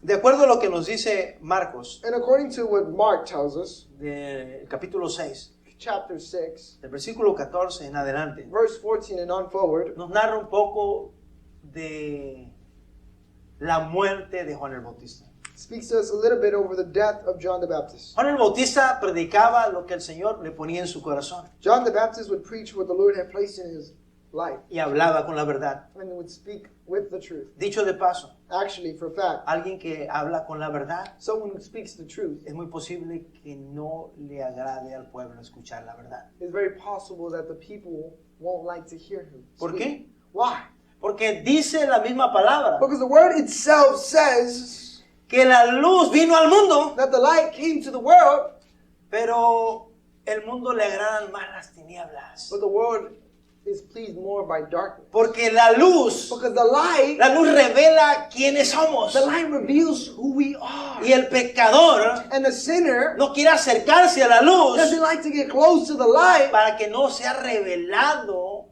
De acuerdo a lo que nos dice Marcos, And according to what Mark tells us, del capítulo 6, chapter 6, del versículo 14 en adelante, verse 14 and on forward, nos narra un poco de la muerte de Juan el Bautista. speaks to us a little bit over the death of John the Baptist. Juan el Bautista predicaba lo que el Señor le ponía en su corazón John the Baptist would preach what the Lord had placed in his life y hablaba con la verdad. and would speak with the truth. Dicho de paso, Actually, for a fact, alguien que habla con la verdad, someone who speaks the truth, es muy posible que no le agrade al pueblo escuchar la verdad. it's very possible that the people won't like to hear him. ¿Por speak. qué? Why? Porque dice la misma palabra, Because the word itself says que la luz vino al mundo, that the light came to the world, pero el mundo le agradan más las tinieblas. but the world is pleased more by darkness. Porque la luz Because the light revela quiénes somos. The light reveals who we are. Y el pecador And the sinner no quiere acercarse a la luz doesn't like to get close to the light para que no sea revelado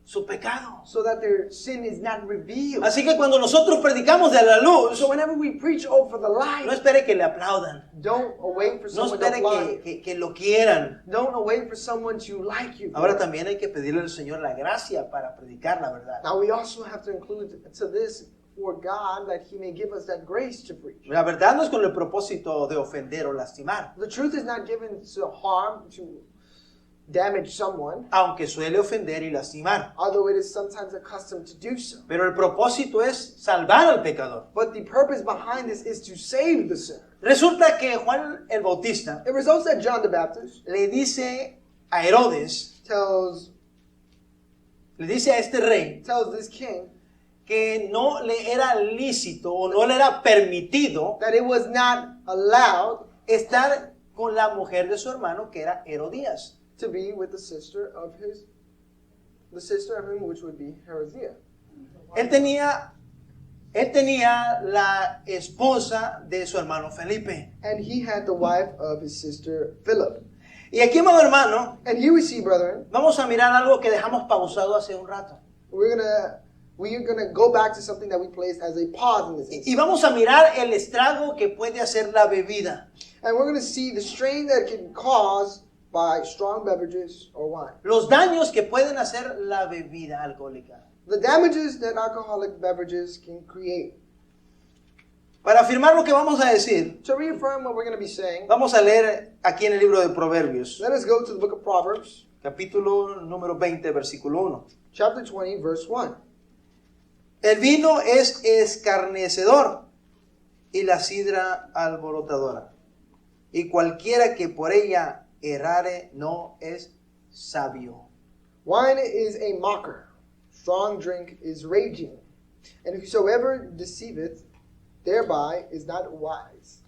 su pecado. so that their sin is not revealed. Así que cuando nosotros predicamos de la luz, So whenever we preach over the no light, espere que le aplaudan, don't wait for no someone to espere applaud. que lo quieran. Don't wait for someone to like you. Ahora también hay que pedirle al Señor la gracia para predicar la verdad. Now we also have to include to this for God that He may give us that grace to preach. La verdad no es con el propósito de ofender o lastimar, The truth is not given to harm, to damage someone, aunque suele ofender y lastimar. although it is sometimes accustomed to do so. Pero el propósito es salvar al pecador. But the purpose behind this is to save the sinner. Resulta que Juan el Bautista It results that John the Baptist le dice a Herodes, le dice a este rey, tells this king que no le era lícito o no le era permitido that it was not allowed estar con la mujer de su hermano, que era Herodías. to be with the sister of him, which would be Herodias. Él tenía la esposa de su hermano Felipe. And he had the wife of his sister Philip. Y aquí, amado hermano, And here we see, brethren, vamos a mirar algo que dejamos pausado hace un rato. we're gonna go back to something that we placed as a pause in this Y instance. vamos a mirar el estrago que puede hacer la bebida. And we're gonna see the strain that can cause by strong beverages or wine. Los daños que pueden hacer la bebida alcohólica. The damages that alcoholic beverages can create. Para afirmar lo que vamos a decir, To reaffirm what we're going to be saying, vamos a leer aquí en el libro de Proverbios, let us go to the book of Proverbs, capítulo número 20, versículo 1. chapter 20, verse 1. El vino es escarnecedor y la sidra alborotadora. Y cualquiera que por ella errare no es sabio. Wine is a mocker. Strong drink is raging. And whosoever deceiveth thereby is not wise.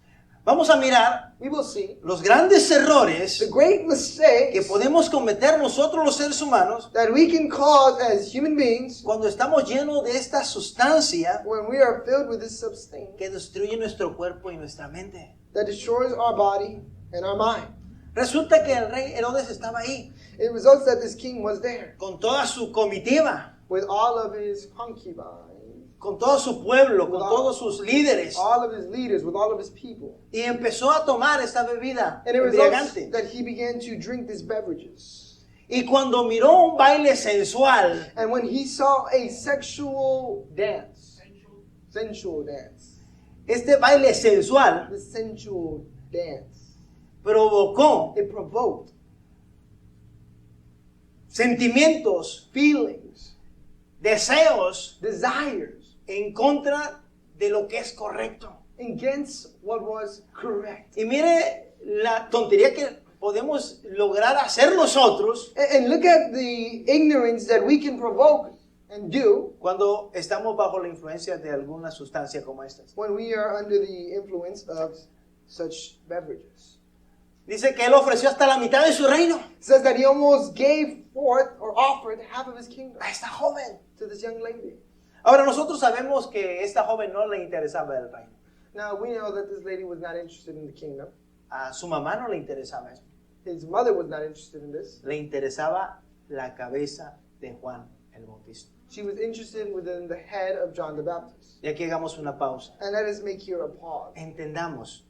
Vamos a mirar We will see los grandes errores the great que mistakes podemos cometer nosotros los seres humanos that we can cause as human beings cuando estamos llenos de esta sustancia when we are filled with this substance que destruye nuestro cuerpo y nuestra mente. that destroys our body and our mind. Resulta que el rey Herodes estaba ahí It results that this king was there con toda su comitiva, with all of his concubines, con todo su pueblo, con todos sus líderes, all of his leaders, with all of his people. y empezó a tomar esta bebida And it results embriagante. that he began to drink these beverages. Y cuando miró un baile sensual, And when he saw a sexual dance, sensual dance, este baile sensual the sensual dance, provocó it provoked sentimientos, feelings, deseos desires en contra de lo que es correcto. against what was correct. Y mire la tontería que podemos lograr hacer nosotros And look at the ignorance that we can provoke and do cuando estamos bajo la influencia de alguna sustancia como estas. when we are under the influence of such beverages. Dice que él ofreció hasta la mitad de su reino It says that he almost gave forth or offered half of his kingdom a esta joven. to this young lady. Ahora nosotros sabemos que esta joven no le interesaba el reino. Now we know that this lady was not interested in the kingdom. A su mamá no le interesaba eso. His mother was not interested in this. Le interesaba la cabeza de Juan el Bautista. She was interested within the head of John the Baptist. Y aquí hagamos una pausa. And let us make here a pause. Entendamos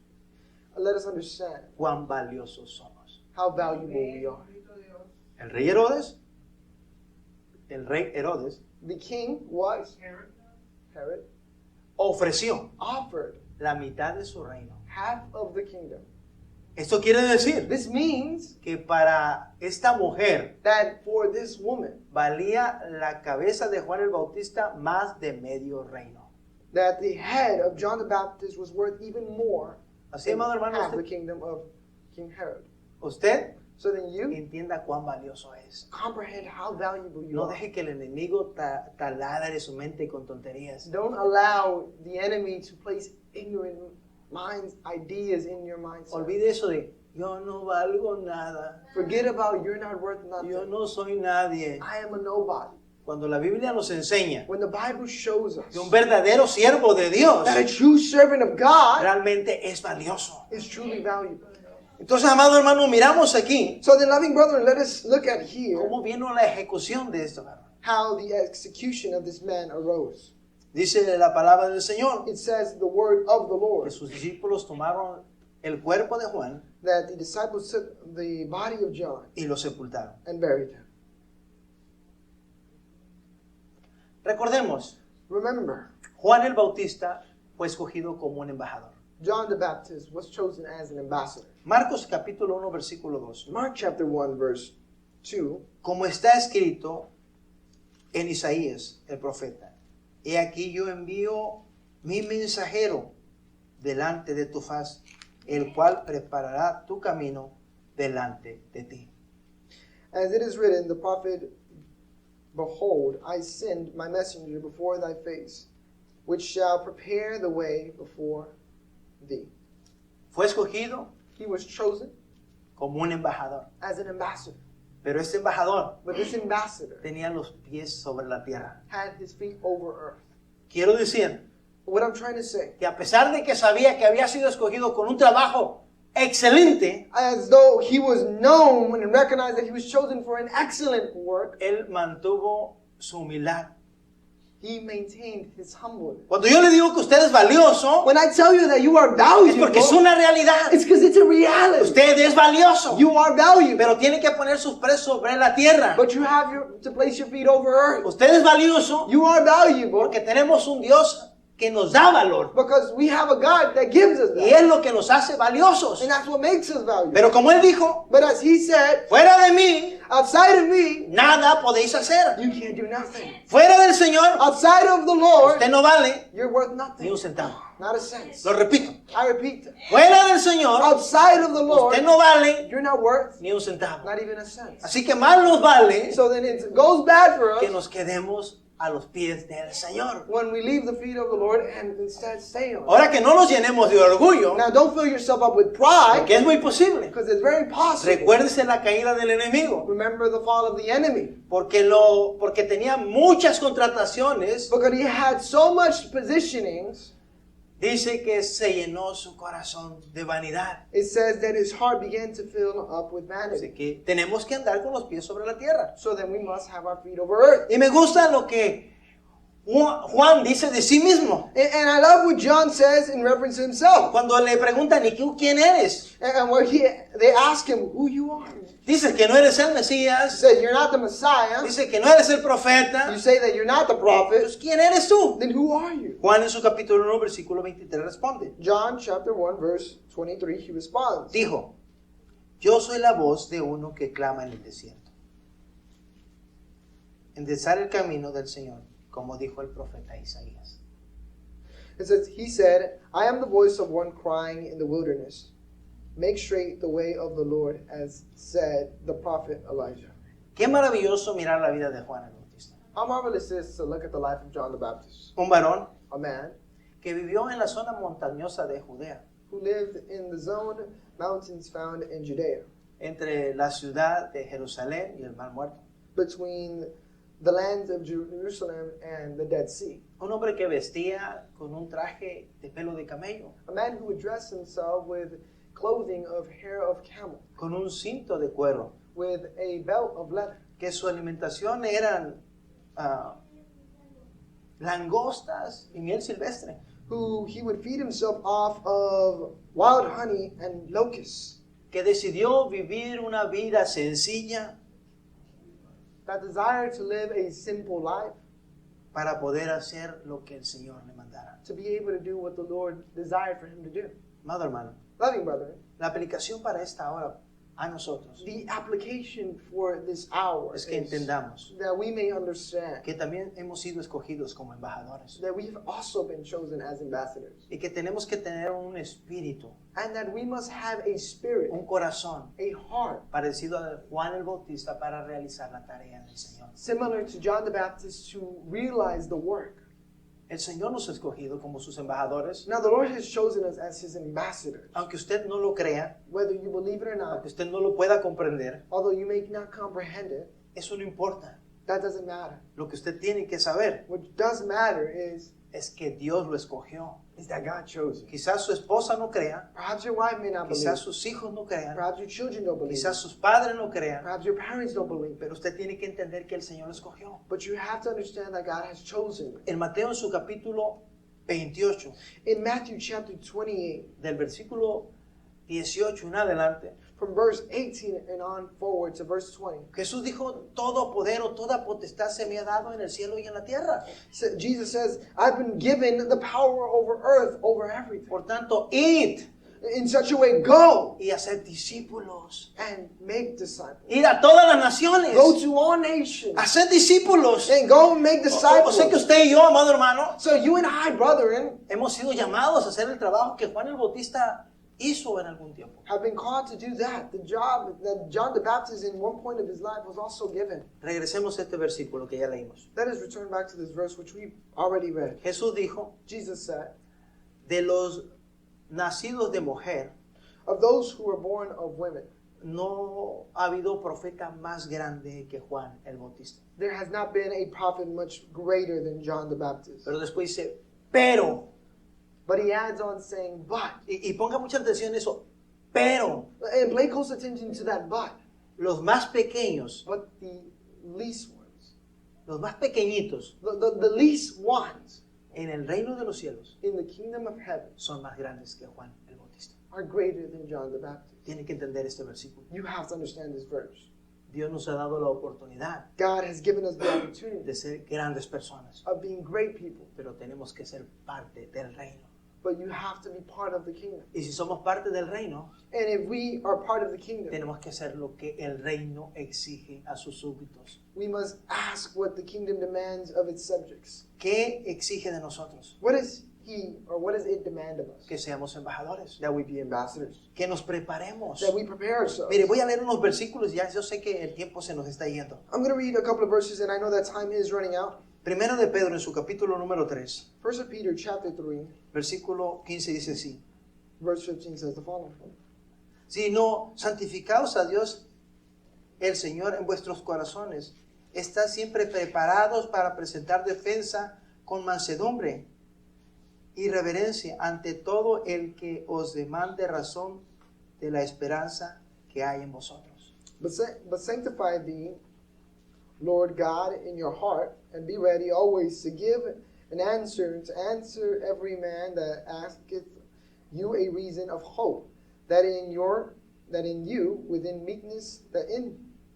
Let us understand cuán valiosos somos. how valuable we are. El rey Herodes The king was Herod, ofreció offered la mitad de su reino. half of the kingdom. Esto quiere decir This means que para esta mujer that for this woman, valía la cabeza de Juan el Bautista más de medio reino. that the head of John the Baptist was worth even more Así, than amado hermano, half the usted, kingdom of King Herod. usted So then you entienda cuán valioso es. comprehend how valuable you No are. deje que el enemigo taladre su mente con tonterías. Don't allow the enemy to place ignorant minds, ideas in your mindset. Olvide eso de yo no valgo nada, Forget about you're not worth nothing. yo no soy nadie. I am a nobody. Cuando la Biblia nos enseña When the Bible shows us que un verdadero siervo de Dios that a true servant of God realmente es valioso. is truly valuable. Entonces, amado hermano, miramos aquí So then, loving brethren, let us look at here cómo vino la ejecución de esto, hermano. how the execution of this man arose. Dice la palabra del Señor It says the word of the que Lord, sus discípulos tomaron el cuerpo de Juan that the disciples took the body of John y lo sepultaron. and buried him. Recordemos, Remember, Juan el Bautista fue escogido como un embajador. John the Baptist was chosen as an ambassador. Marcos capítulo 1 versículo 2. Mark chapter 1, verse 2, Como está escrito en Isaías, el profeta, he aquí yo envío mi mensajero delante de tu faz, el cual preparará tu camino delante de ti. as it is written, the prophet, behold, I send my messenger before thy face, which shall prepare the way before thee. Fue escogido He was chosen como un embajador, as an ambassador. pero este embajador But this ambassador tenía los pies sobre la tierra. had his feet over earth. Quiero decir What I'm trying to say, que a pesar de que sabía que había sido escogido con un trabajo excelente, as though he was known and recognized that he was chosen for an excellent work, él mantuvo su humildad. he maintained his humbleness. Cuando yo le digo que usted es valioso, When I tell you that you are es valuable, porque es una realidad. it's because it's a reality. Usted es valioso, You are valuable, pero tiene que poner sus pies sobre la tierra. but you have to place your feet over earth. Usted es valioso You are valuable porque tenemos un Dios que nos da valor. because we have a God that gives us Y that. es lo que nos hace valiosos. And that's what makes us valuable. Pero como él dijo, But as he said, fuera de mí, outside of me, nada podéis hacer. you can't do nothing. Fuera del Señor, Outside of the Lord, usted no vale you're worth ni nothing. un centavo. Not a sense. Lo repito. I repeat that. Fuera del Señor, Outside of the Lord, usted no vale you're not worth ni un centavo. not even a cent. Así que más nos vale So then it goes bad for que us nos quedemos a los pies del Señor. when we leave the feet of the Lord and instead stay on. Ahora que no nos llenemos de orgullo, Now don't fill yourself up with pride, que es muy posible. because it's very possible. Recuérdese la caída del enemigo, Remember the fall of the enemy. porque tenía muchas contrataciones. Because he had so much positionings, Dice que se llenó su corazón de vanidad. it says that his heart began to fill up with Así vanity. que tenemos que andar con los pies sobre la tierra. So then we must have our feet over earth. Y me gusta lo que Juan dice de sí mismo. And I love what John says in reference to himself. Cuando le preguntan, ¿y tú quién eres? And where they ask him who you are. Dices que no eres el He Mesías. said, you're not the Messiah. Dice que no eres el profeta. You say that you're not the prophet. Entonces, ¿quién eres tú? Then who are you? Juan en su capítulo 1, versículo 23 responde. John chapter 1 verse 23, he responds. Dijo, yo soy la voz de uno que clama en el desierto. Enderezar el camino del Señor, como dijo el profeta Isaías. It says, he said, I am the voice of one crying in the wilderness. Make straight the way of the Lord, as said the prophet Elijah. Qué maravilloso mirar la vida de Juan el Bautista. How marvelous it is to look at the life of John the Baptist, Un varón a man que vivió en la zona montañosa de Judea, who lived in the zone mountains found in Judea, entre la ciudad de Jerusalén y el Mar Muerto. between the land of Jerusalem and the Dead Sea. Un hombre que vestía con un traje de pelo de camello, A man who would dress himself with clothing of hair of camel, con un cinto de cuero, with a belt of leather, que su alimentación eran langostas y miel silvestre. who he would feed himself off of wild honey and locusts, Que decidió vivir una vida sencilla that desired to live a simple life, para poder hacer lo que el Señor le mandara. to be able to do what the Lord desired for him to do. Amado hermano, Loving brethren, la aplicación para esta hora a nosotros the application for this hour es que is entendamos that we may understand que también hemos sido escogidos como embajadores that we have also been chosen as ambassadors, y que tenemos que tener un espíritu, and that we must have a spirit, un corazón a heart, parecido a Juan el Bautista para realizar la tarea del Señor. similar to John the Baptist to realize the work. El Señor nos ha escogido como sus embajadores, Now the Lord has chosen us as his ambassadors. aunque usted no lo crea, Whether you believe it or not, aunque usted no lo pueda comprender, although you may not comprehend it, eso no importa. that doesn't matter. Lo que usted tiene que saber What does matter is que Dios lo escogió. that God chose you. Quizás su esposa no crea, Perhaps your wife may not believe. quizás sus hijos no crean, Perhaps your children don't believe. quizás sus padres no crean, Perhaps your parents don't believe. pero usted tiene que entender que el Señor lo escogió. But you have to understand that God has chosen you. En Mateo en su capítulo 28, In Matthew chapter 28, del versículo 18 en adelante, from verse 18 and on forward to verse 20, Jesús dijo, todo poder o toda potestad se me ha dado en el cielo y en la tierra. Jesus says, I've been given the power over earth, over everything. Por tanto, id In such a way, go y hacer discípulos. and make disciples. Ir a todas las naciones. Go to all nations Hacer discípulos. and go and make O disciples. sea que usted y yo, amado hermano, So you and I, brethren, hemos sido llamados a hacer el trabajo que Juan el Bautista hizo en algún tiempo. have been called to do that. The job that John the Baptist in one point of his life was also given. Regresemos a este versículo que ya leímos. Let us return back to this verse which we already read. Jesús dijo, Jesus said, de los nacidos de mujer, of those who were born of women, no ha habido profeta más grande que Juan el Bautista. there has not been a prophet much greater than John the Baptist. Pero después dice, pero, But he adds on saying, but. y ponga mucha atención en eso, pero And pay close attention to that but. los más pequeños, But the least ones, los más pequeñitos the least ones en el reino de los cielos in the kingdom of heaven son más grandes que Juan el Bautista. are greater than John the Baptist. Tiene que entender este versículo. You have to understand this verse. Dios nos ha dado la oportunidad God has given us the opportunity de ser grandes personas, of being great people, pero tenemos que ser parte del reino. but you have to be part of the kingdom. Y si somos parte del reino, And if we are part of the kingdom, tenemos que hacer lo que el reino exige a sus súbditos. we must ask what the kingdom demands of its subjects. ¿Qué exige de nosotros? What is what does it demand of us? Que seamos embajadores, That we be ambassadors. que nos preparemos. That we prepare ourselves. Mire, voy a leer unos versículos, ya yo sé que el tiempo se nos está yendo. I'm going to read a couple of verses, and I know that time is running out. Primero de Pedro, en su capítulo número 3, 1 Peter chapter 3, versículo 15 dice así: verse 15 says the following. sino santificaos a Dios el Señor en vuestros corazones. Estad siempre preparados para presentar defensa con mansedumbre y reverencia ante todo el que os demande razón de la esperanza que hay en vosotros. But sanctify thee, Lord God, in your heart, and be ready always to give an answer, to answer every man that asketh you a reason of hope, that in you within meekness,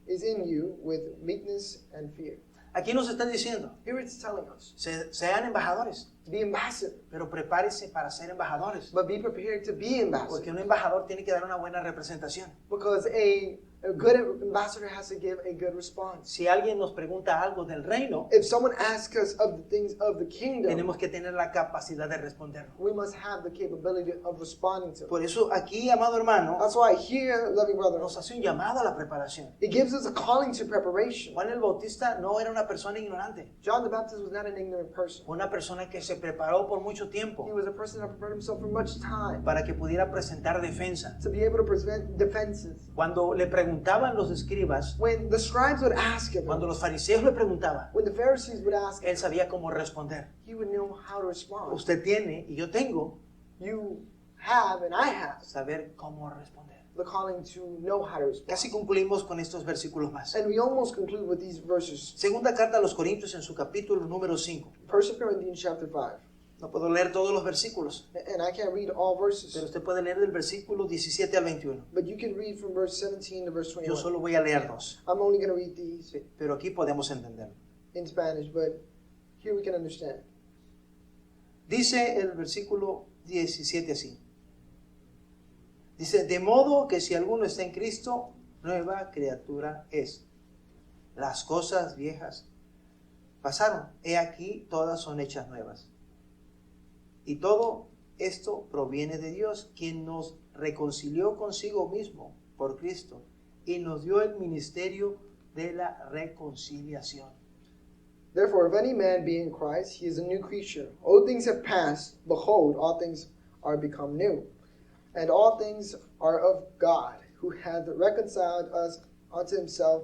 is in you with meekness and fear. Aquí nos están diciendo, Here it's telling us, sean embajadores, be ambassador, pero prepárense para ser embajadores. but be prepared to be ambassador. Porque un embajador tiene que dar una buena representación. Because a good ambassador has to give a good response. Si alguien nos pregunta algo del reino, If someone asks us of the things of the kingdom, tenemos que tener la capacidad de responderlo. we must have the capability of responding to it. Por eso aquí, amado hermano, That's why here, loving brother, nos hace un llamado a la preparación. it gives us a calling to preparation. Juan el Bautista no era una persona ignorante, John the Baptist was not an ignorant person. fue una persona que se preparó por mucho He tiempo was a person that prepared himself for much time para que pudiera presentar defensa. to be able to present defenses. Cuando le preguntaban los escribas, When the scribes would ask him, cuando los fariseos le preguntaban, when the Pharisees would ask him, él sabía cómo responder. he would know how to respond. Usted tiene y yo tengo You have and I have saber cómo responder. the calling to know how to respond. Casi concluimos con estos versículos más. And we almost conclude with these verses. Segunda carta a los Corintios en su capítulo número 5. 1 Corinthians chapter 5. No puedo leer todos los versículos, And I can't read all verses, pero usted puede leer del versículo 17 al 21. but you can read from verse 17 to verse Yo 21. solo voy a leer dos, I'm only going to read these pero aquí podemos entenderlo. in Spanish, but here we can understand. Dice el versículo 17 así. Dice, de modo que si alguno está en Cristo, nueva criatura es. Las cosas viejas pasaron, he aquí todas son hechas nuevas. Y todo esto proviene de Dios, quien nos reconcilió consigo mismo por Cristo y nos dio el ministerio de la reconciliación. Therefore, if any man be in Christ, he is a new creature. Old things have passed. Behold, all things are become new. And all things are of God, who hath reconciled us unto himself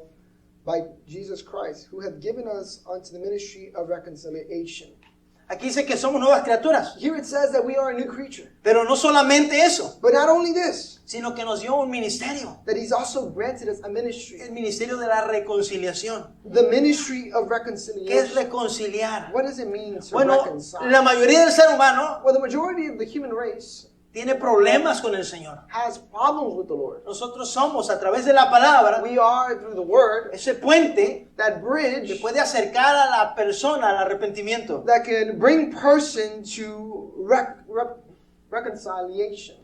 by Jesus Christ, who hath given us unto the ministry of reconciliation. Aquí dice que somos nuevas criaturas, Here it says that we are a new creature. pero no solamente eso, But not only this, sino que nos dio un ministerio, that he's also granted us a ministry. el ministerio de la reconciliación. The ministry of ¿Qué es reconciliation. reconciliar? What does it mean to Bueno, reconcile? la mayoría del ser humano Well, the majority of the human race tiene problemas con el Señor. has problems with the Lord. Nosotros somos, a través de la palabra, We are, through the word, ese puente that que bridge puede acercar a la persona al arrepentimiento. that can bring person to reconciliation.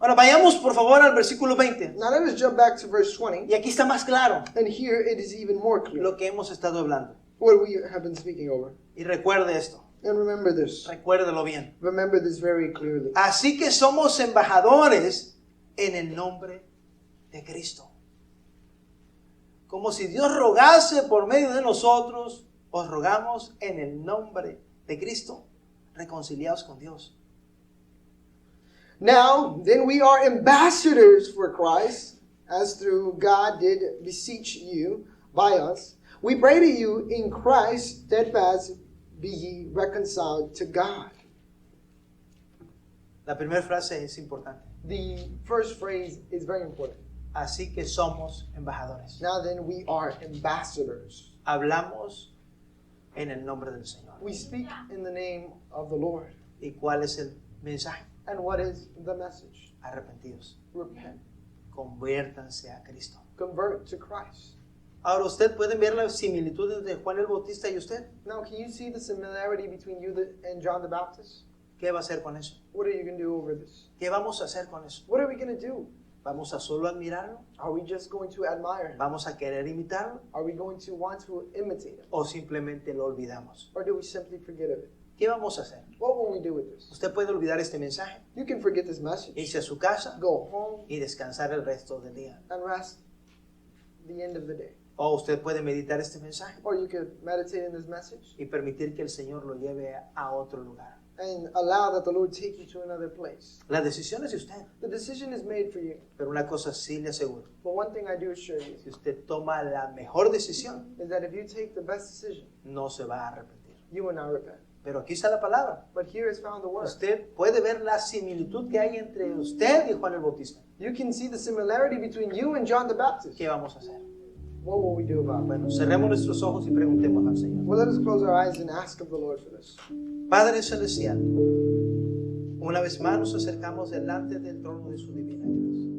Ahora vayamos por favor al versículo 20. Now let us jump back to verse 20, Y aquí está más claro and here it is even more clear lo que hemos estado hablando. what we have been speaking over. Y recuerde esto, And remember this. recuérdelo bien. Remember this very clearly. Así que somos embajadores en el nombre de Cristo. Como si Dios rogase por medio de nosotros, os rogamos en el nombre de Cristo, reconciliados con Dios. Now, then we are ambassadors for Christ, as through God did beseech you by us. We pray to you in Christ, steadfast be ye reconciled to God. La primera frase es importante. The first phrase is very important. Así que somos embajadores. Now then, we are ambassadors. Hablamos en el nombre del Señor. We speak in the name of the Lord. ¿Y cuál es el mensaje? And what is the message? Arrepentidos. Repent. Conviértanse a Cristo. Convert to Christ. Ahora, ¿usted puede ver las similitudes de Juan el Bautista y usted? Now, can you see the similarity between you and John the Baptist? ¿Qué va a hacer con eso? What are you going to do over this? ¿Qué vamos a hacer con eso? What are we going to do? ¿Vamos a solo admirarlo? Are we just going to admire him? ¿Vamos a querer imitarlo? Are we going to want to imitate him? ¿O simplemente lo olvidamos? Or do we simply forget of it? ¿Qué vamos a hacer? What will we do with this? Usted puede olvidar este mensaje, You can forget this message, irse a su casa go home, y descansar el resto del día. and rest the end of the day. O usted puede meditar este mensaje Or you could meditate in this message y permitir que el Señor lo lleve a otro lugar. and allow that the Lord take you to another place. La decisión es de usted, The decision is made for you. pero una cosa sí le aseguro. But one thing I do assure you Si usted toma la mejor decisión, is that if you take the best decision, no se va a arrepentir. you will not repent. Pero aquí está la palabra. But here is found the word. Usted puede ver la similitud que hay entre usted y Juan el Bautista. You can see the similarity between you and John the Baptist. ¿Qué vamos a hacer? What will we do about it? Bueno, cerremos nuestros ojos y preguntemos al Señor. Well, let us close our eyes and ask of the Lord for this. Padre Celestial, una vez más nos acercamos delante del trono de su divina gracia.